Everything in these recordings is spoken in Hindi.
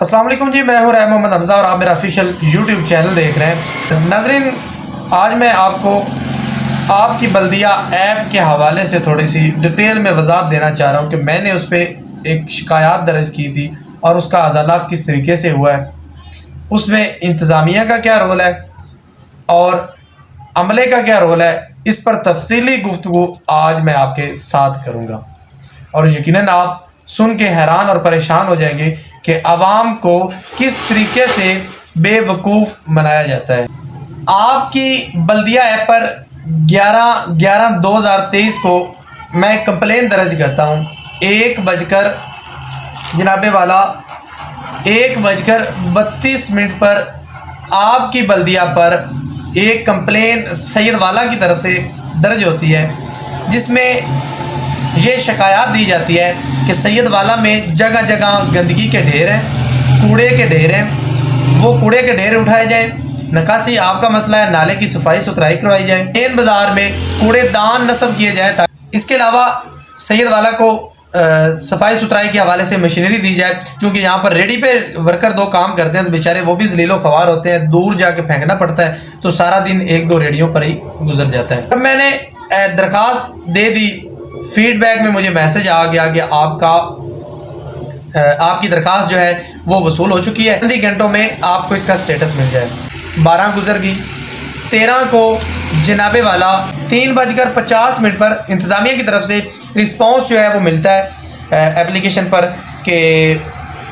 अस्सलाम वालेकुम जी, मैं हूं राय मोहम्मद हमजा और आप मेरा ऑफिशियल यूट्यूब चैनल देख रहे हैं। नाज़रीन, आज मैं आपको आपकी बल्दिया ऐप के हवाले से थोड़ी सी डिटेल में वजाहत देना चाह रहा हूं कि मैंने उस पर एक शिकायत दर्ज की थी और उसका अज़ाला किस तरीके से हुआ है, उसमें इंतज़ामिया का क्या रोल है और अमले का क्या रोल है, इस पर तफसीली गुफ्तगू आज मैं आपके साथ करूँगा। और यकीनन आप सुन के हैरान और परेशान हो जाएंगे कि अवाम को किस तरीके से बेवकूफ़ बनाया जाता है। आपकी बल्दिया ऐप पर 11/11/2023 को मैं कंप्लेन दर्ज करता हूँ। 1:32 पर आपकी बल्दिया पर एक कंप्लेन सैयद वाला की तरफ से दर्ज होती है, जिसमें ये शिकायत दी जाती है कि सैयद वाला में जगह जगह गंदगी के ढेर हैं, कूड़े के ढेर हैं, वो कूड़े के ढेर उठाए जाएं। निकासी आपका मसला है, नाले की सफाई सुथराई करवाई जाए, मेन बाज़ार में कूड़ेदान नस्ब किए जाए। इसके अलावा सैयद वाला को सफाई सुथराई के हवाले से मशीनरी दी जाए, क्योंकि यहाँ पर रेडी पे वर्कर दो काम करते हैं तो बेचारे वो भी ज़लीलो ख्वार होते हैं, दूर जाके फेंकना पड़ता है, तो सारा दिन 1-2 रेडियों पर ही गुजर जाता है। अब मैंने दरख्वास्त दे दी, फीडबैक में मुझे मैसेज आ गया कि आपकी दरख्वास्त जो है वो वसूल हो चुकी है, 10 घंटों में आपको इसका स्टेटस मिल जाए। 12 गुजर गई, 13 को जनाबे वाला 3:50 पर इंतज़ामिया की तरफ से रिस्पांस जो है वो मिलता है एप्लीकेशन पर कि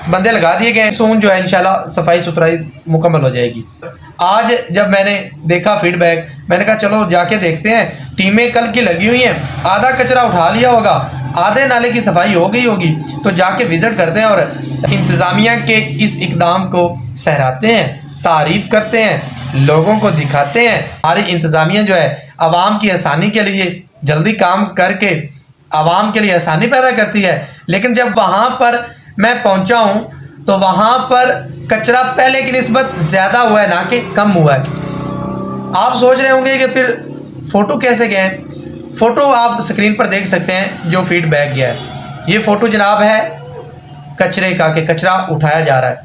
बंदे लगा दिए गए, सून जो है इंशाल्लाह सफाई सुथराई मुकम्मल हो जाएगी। आज जब मैंने देखा फीडबैक, मैंने कहा चलो जाके देखते हैं, टीमें कल की लगी हुई हैं, आधा कचरा उठा लिया होगा, आधे नाले की सफाई हो गई होगी, तो जाके विज़िट करते हैं और इंतज़ामिया के इस इक़दाम को सहराते हैं, तारीफ़ करते हैं, लोगों को दिखाते हैं। हमारी इंतज़ामिया जो है आवाम की आसानी के लिए जल्दी काम करके आवाम के लिए आसानी पैदा करती है, लेकिन जब वहाँ पर मैं पहुँचा हूँ तो वहाँ पर कचरा पहले की निस्बत ज़्यादा हुआ है, ना कि कम हुआ है। आप सोच रहे होंगे कि फिर फ़ोटो कैसे गए? फ़ोटो आप स्क्रीन पर देख सकते हैं जो फीडबैक गया है। ये फ़ोटो जनाब है कचरे का, कि कचरा उठाया जा रहा है।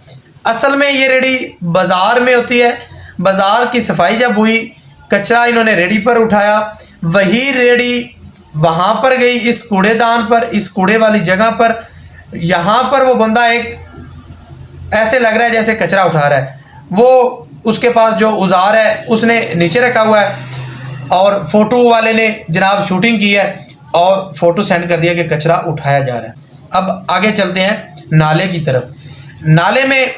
असल में ये रेडी बाज़ार में होती है, बाज़ार की सफाई जब हुई, कचरा इन्होंने रेडी पर उठाया, वही रेडी वहाँ पर गई इस कूड़ेदान पर, इस कूड़े वाली जगह पर। यहाँ पर वो बंदा एक ऐसे लग रहा है जैसे कचरा उठा रहा है, वो उसके पास जो औजार है उसने नीचे रखा हुआ है और फ़ोटो वाले ने जनाब शूटिंग की है और फ़ोटो सेंड कर दिया कि कचरा उठाया जा रहा है। अब आगे चलते हैं नाले की तरफ। नाले में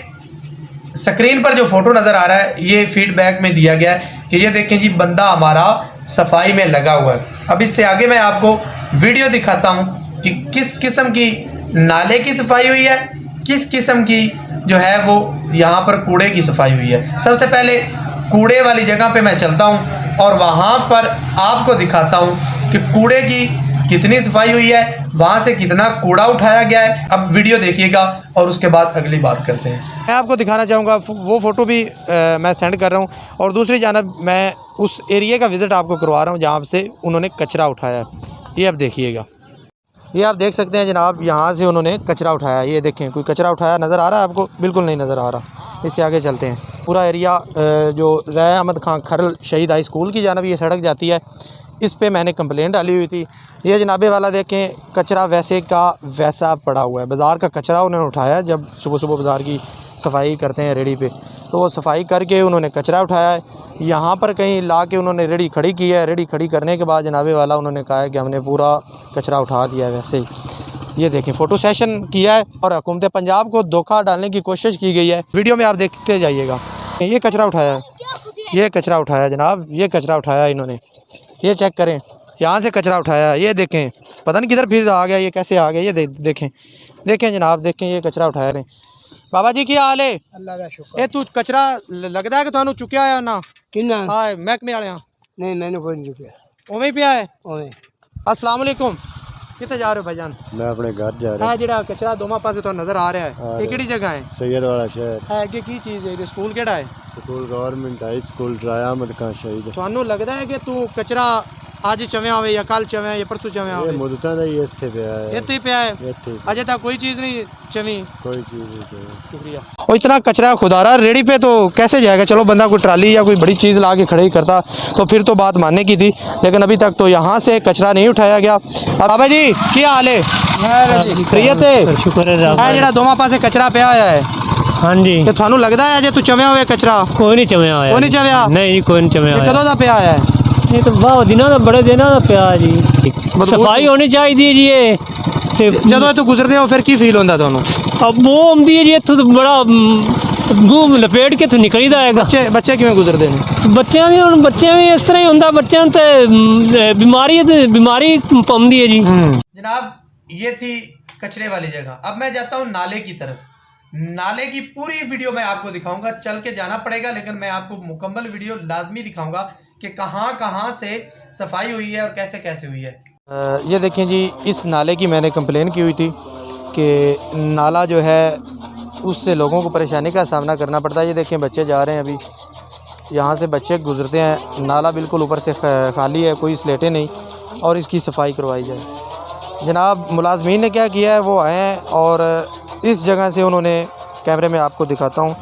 स्क्रीन पर जो फ़ोटो नज़र आ रहा है, ये फीडबैक में दिया गया है कि ये देखें जी, बंदा हमारा सफाई में लगा हुआ है। अब इससे आगे मैं आपको वीडियो दिखाता हूँ कि किस किस्म की नाले की सफाई हुई है, किस किस्म की जो है वो यहाँ पर कूड़े की सफाई हुई है। सबसे पहले कूड़े वाली जगह पे मैं चलता हूँ और वहाँ पर आपको दिखाता हूँ कि कूड़े की कितनी सफाई हुई है, वहाँ से कितना कूड़ा उठाया गया है। अब वीडियो देखिएगा और उसके बाद अगली बात करते हैं। मैं आपको दिखाना चाहूँगा, वो फ़ोटो भी मैं सेंड कर रहा हूँ और दूसरी जानब मैं उस एरिया का विज़िट आपको करवा रहा हूँ जहाँ से उन्होंने कचरा उठाया है। ये अब देखिएगा, ये आप देख सकते हैं जनाब, यहाँ से उन्होंने कचरा उठाया। ये देखें, कोई कचरा उठाया नज़र आ रहा है आपको? बिल्कुल नहीं नज़र आ रहा। इससे आगे चलते हैं। पूरा एरिया जो राय अहमद खान खरल शहीद हाई स्कूल की जानब ये सड़क जाती है, इस पे मैंने कंप्लेंट डाली हुई थी। ये जनाबे वाला देखें, कचरा वैसे का वैसा पड़ा हुआ है। बाज़ार का कचरा उन्होंने उठाया, जब सुबह सुबह बाज़ार की सफाई करते हैं रेडी पे, तो वो सफाई करके उन्होंने कचरा उठाया है। यहाँ पर कहीं ला के उन्होंने रेडी खड़ी की है। रेडी खड़ी करने के बाद जनाबे वाला उन्होंने कहा है कि हमने पूरा कचरा उठा दिया है। वैसे ही ये देखें, फ़ोटो सेशन किया है और हुकूमत पंजाब को धोखा डालने की कोशिश की गई है। वीडियो में आप देखते जाइएगा। ये कचरा उठाया है, ये कचरा उठाया जनाब, ये कचरा उठाया इन्होंने। ये चेक करें, यहाँ से कचरा उठाया। ये देखें, पता नहीं किधर फिर आ गया, ये कैसे आ गया। ये देखें, देखें जनाब, देखें ये कचरा उठाया रहे। बाबा जी क्या हाल है? अल्लाह का शुक्र। ये तू कचरा लगता है कि तुहानू चुक्या है ना? किन्ना? हाँ, महकमे वाले। नहीं, मैंने कोई नहीं चुकिया। उवें पिया है? उवें। अस्सलाम वालेकुम। कितने जा रहे हो भाईजान? मैं अपने घर जा रहा है जेड़ा कचरा दोवां पासे तो नज़र आ रहा है, ये किहड़ी जगह है? सैयद वाला शहर है कि की चीज़ है? स्कूल केड़ा है? स्कूल गवर्नमेंट हाई स्कूल राय अहमद खान शहीद। तुहानू लगता है कि तू कचरा आज चवे हुए या कल चवे या परसों चवे ये हुए मुद्दता नहीं ये थे पे आया ये तो पे है ये थे अजय तक कोई चीज़ नहीं चवी कोई चीज नहीं थे। शुक्रिया। और इतना कचरा खुदारा रेडी पे तो कैसे जाएगा। चलो बंदा कोई ट्राली या कोई बड़ी चीज़ ला के खड़ी करता तो फिर तो बात मानने की थी, लेकिन अभी तक तो यहाँ से कचरा नहीं उठाया गया। अब बाबा जी क्या हाल है खैरियत है शुक्र है ਜਿਹੜਾ ਦੋਵਾਂ ਪਾਸੇ ਕਚਰਾ ਪਿਆ ਹੋਇਆ ਹੈ हाँ जी ਤੇ ਤੁਹਾਨੂੰ ਲੱਗਦਾ ਹੈ ਜੇ ਤੂੰ ਚਵਿਆ ਹੋਇਆ ਕਚਰਾ कोई नहीं चमया होया कोई नहीं चमया? नहीं जी कोई नहीं चमया ਇਹ होया ਕਦੋਂ ਦਾ ਪਿਆ ਹੋਇਆ ਹੈ नहीं तो वाह दिनों का बड़े दिनों का प्या जी सफाई होनी चाहिए जी ये ते ਜਦੋਂ ਤੂੰ ਗੁਜ਼ਰਦੇ ਹੋ ਫਿਰ ਕੀ ਫੀਲ ਹੁੰਦਾ ਤੁਹਾਨੂੰ। अब वो आती है जी इतों तो बड़ा मुंह लपेट के तो निकली जाएगा ਬੱਚੇ ਕਿਵੇਂ ਗੁਜ਼ਰਦੇ ਨੇ। बच्चों की हम बच्चे भी इस तरह ही होंगे बच्चों ते बीमारी पौंदी है जी। जनाब ये थी कचरे वाली जगह। अब मैं जाता हूँ नाले की तरफ। नाले की पूरी वीडियो मैं आपको दिखाऊंगा, चल के जाना पड़ेगा लेकिन मैं आपको मुकम्मल वीडियो लाजमी दिखाऊंगा कि कहाँ से सफाई हुई है और कैसे कैसे हुई है। ये देखें जी, इस नाले की मैंने कंप्लेन की हुई थी कि नाला जो है उससे लोगों को परेशानी का सामना करना पड़ता है। ये देखें बच्चे जा रहे हैं, अभी यहाँ से बच्चे गुजरते हैं, नाला बिल्कुल ऊपर से खाली है, कोई स्लेटें नहीं, और इसकी सफाई करवाई जाए। जनाब मुलाजमीन ने क्या किया है, वो आए हैं और इस जगह से उन्होंने, कैमरे में आपको दिखाता हूँ,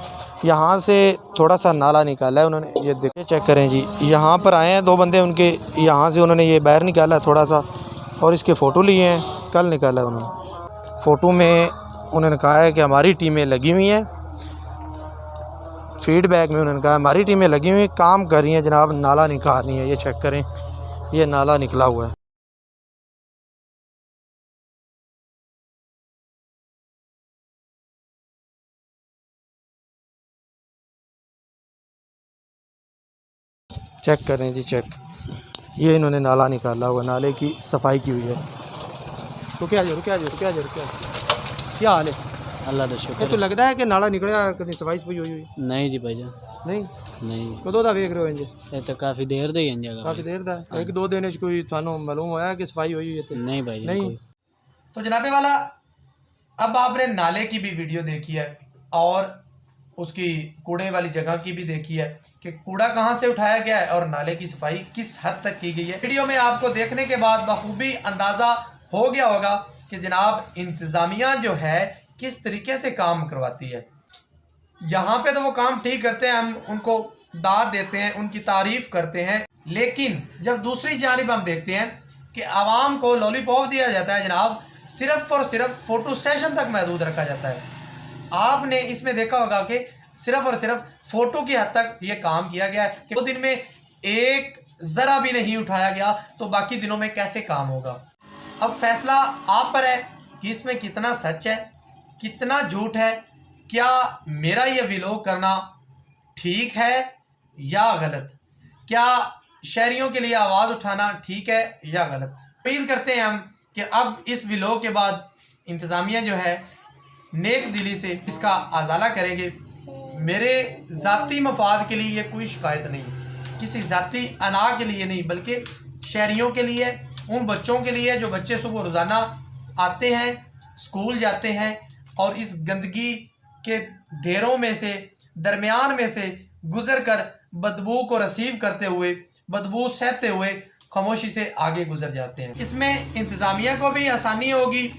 यहाँ से थोड़ा सा नाला निकाला है उन्होंने। ये देखिए चेक करें जी, यहाँ पर आए हैं दो बंदे उनके, यहाँ से उन्होंने ये बाहर निकाला थोड़ा सा और इसके फ़ोटो लिए हैं, कल निकाला है उन्होंने। फ़ोटो में उन्होंने कहा है कि हमारी टीमें लगी हुई हैं, फीडबैक में उन्होंने कहा हमारी टीमें लगी हुई काम कर रही हैं जनाब, नाला निकाल रही हैं। ये चेक करें, ये नाला निकला हुआ है। चेक करें जी, चेक, ये इन्होंने नाला निकाला हुआ, नाले की सफाई की हुई है। रुकिया जी क्या हाल है। अल्लाह का ये शुक्र तो लगता है कि नाला निकलिया, कभी सफाई हुई हुई नहीं जी भाईजान नहीं नहीं कदों दा वेख रहे हो इंज ये तो काफ़ी देर दी है जगह काफ़ी देर दा एक दो दिन च कोई थानू मालूम होया कि सफाई हुई हुई है। नहीं भाई नहीं तो जनाबे वाला, अब आपने नाले की भी वीडियो देखी है और उसकी कूड़े वाली जगह की भी देखी है कि कूड़ा कहाँ से उठाया गया है और नाले की सफाई किस हद तक की गई है। वीडियो में आपको देखने के बाद बखूबी अंदाज़ा हो गया होगा कि जनाब इंतज़ामिया जो है किस तरीके से काम करवाती है। यहाँ पे तो वो काम ठीक करते हैं, हम उनको दाद देते हैं, उनकी तारीफ़ करते हैं, लेकिन जब दूसरी जानिब हम देखते हैं कि आवाम को लॉलीपॉप दिया जाता है जनाब, सिर्फ़ और सिर्फ फ़ोटो सेशन तक महदूद रखा जाता है। आपने इसमें देखा होगा कि सिर्फ और सिर्फ फ़ोटो की हद तक ये काम किया गया है कि 2 दिन में एक ज़रा भी नहीं उठाया गया, तो बाकी दिनों में कैसे काम होगा। अब फैसला आप पर है कि इसमें कितना सच है, कितना झूठ है, क्या मेरा ये व्लॉग करना ठीक है या गलत, क्या शहरियों के लिए आवाज़ उठाना ठीक है या गलत। उम्मीद करते हैं हम कि अब इस व्लॉग के बाद इंतज़ामिया जो है नेक दिली से इसका आज़ाला करेंगे। मेरे ज़ाती मफाद के लिए ये कोई शिकायत नहीं, किसी ज़ाती अना के लिए नहीं, बल्कि शहरियों के लिए, उन बच्चों के लिए जो बच्चे सुबह रोज़ाना आते हैं, स्कूल जाते हैं और इस गंदगी के ढेरों में से, दरमियान में से गुज़र कर बदबू को रिसीव करते हुए, बदबू सहते हुए खामोशी से आगे गुजर जाते हैं। इसमें इंतज़ामिया को भी आसानी होगी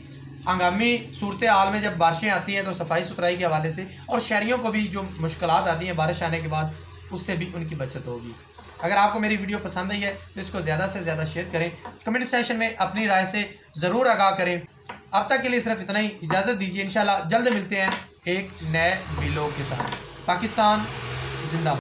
हंगामी सूरत हाल में, जब बारिशें आती हैं तो सफाई सुथराई के हवाले से, और शहरियों को भी जो मुश्किलात आती हैं बारिश आने के बाद, उससे भी उनकी बचत होगी। अगर आपको मेरी वीडियो पसंद आई है तो इसको ज़्यादा से ज़्यादा शेयर करें, कमेंट सेक्शन में अपनी राय से ज़रूर आगाह करें। अब तक के लिए सिर्फ इतना ही, इजाज़त दीजिए, इंशाल्लाह जल्द मिलते हैं एक नए व्लॉग के साथ। पाकिस्तान जिंदाबाद।